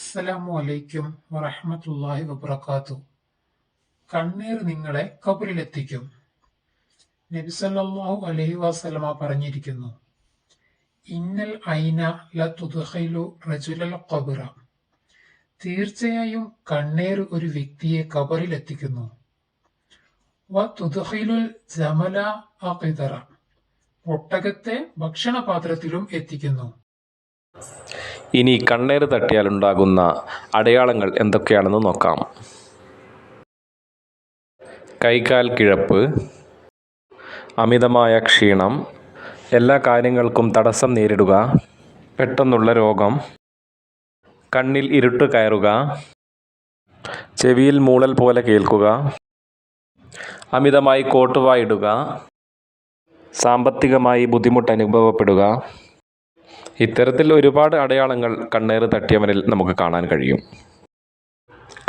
അസ്സലാമു അലൈക്കും വറഹ്മത്തുള്ളാഹി വബറകാതുഹു. കണ്ണീർ നിങ്ങളെ ഖബറിലെത്തിക്കും. നബി സല്ലല്ലാഹു അലൈഹി വസല്ലമ പറഞ്ഞിരിക്കുന്നു, ഇന്നൽ ഐന ലതുദ്ഖിലു റജുലൽ ഖബറ. തീർച്ചയായും കണ്ണീർ ഒരു വ്യക്തിയെ ഖബറിലെത്തിക്കുന്നു. വതുദ്ഖിലുൽ ജമല അഖിദറ. ഒട്ടകത്തെ ഭക്ഷണപാത്രത്തിലും എത്തിക്കുന്നു. ഇനി കണ്ണേറ് തട്ടിയാലുണ്ടാകുന്ന അടയാളങ്ങൾ എന്തൊക്കെയാണെന്ന് നോക്കാം. കൈകാൽ കിഴപ്പ്, അമിതമായ ക്ഷീണം, എല്ലാ കാര്യങ്ങൾക്കും തടസ്സം നേരിടുക, പെട്ടെന്നുള്ള രോഗം, കണ്ണിൽ ഇരുട്ട് കയറുക, ചെവിയിൽ മൂളൽ പോലെ കേൾക്കുക, അമിതമായി കോട്ടുവായിടുക, സാമ്പത്തികമായി ബുദ്ധിമുട്ട് അനുഭവപ്പെടുക. ഇത്തരത്തിൽ ഒരുപാട് അടയാളങ്ങൾ കണ്ണേറ് തട്ടിയവനിൽ നമുക്ക് കാണാൻ കഴിയും.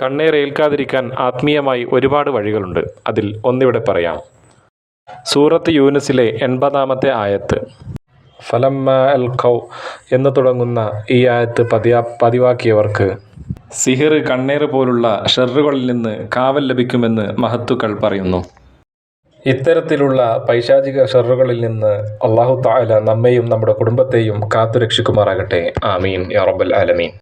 കണ്ണേറ് ഏൽക്കാതിരിക്കാൻ ആത്മീയമായി ഒരുപാട് വഴികളുണ്ട്. അതിൽ ഒന്നിവിടെ പറയാം. സൂറത്ത് യൂനുസിലെ 80-ാമത്തെ ആയത്ത്, ഫലമ്മ അൽഖൗ എന്ന് തുടങ്ങുന്ന ഈ ആയത്ത് പതിവാക്കിയവർക്ക് സിഹിർ, കണ്ണേറ് പോലുള്ള ഷർറുകളിൽ നിന്ന് കാവൽ ലഭിക്കുമെന്ന് മഹത്തുക്കൾ പറയുന്നു. ഇത്തരത്തിലുള്ള പൈശാചിക ഷർറുകളിൽ നിന്ന് അല്ലാഹു തആല നമ്മെയും നമ്മുടെ കുടുംബത്തെയും കാത്തുരക്ഷിക്കുമാറാകട്ടെ. ആമീൻ യാ റബ്ബൽ ആലമീൻ.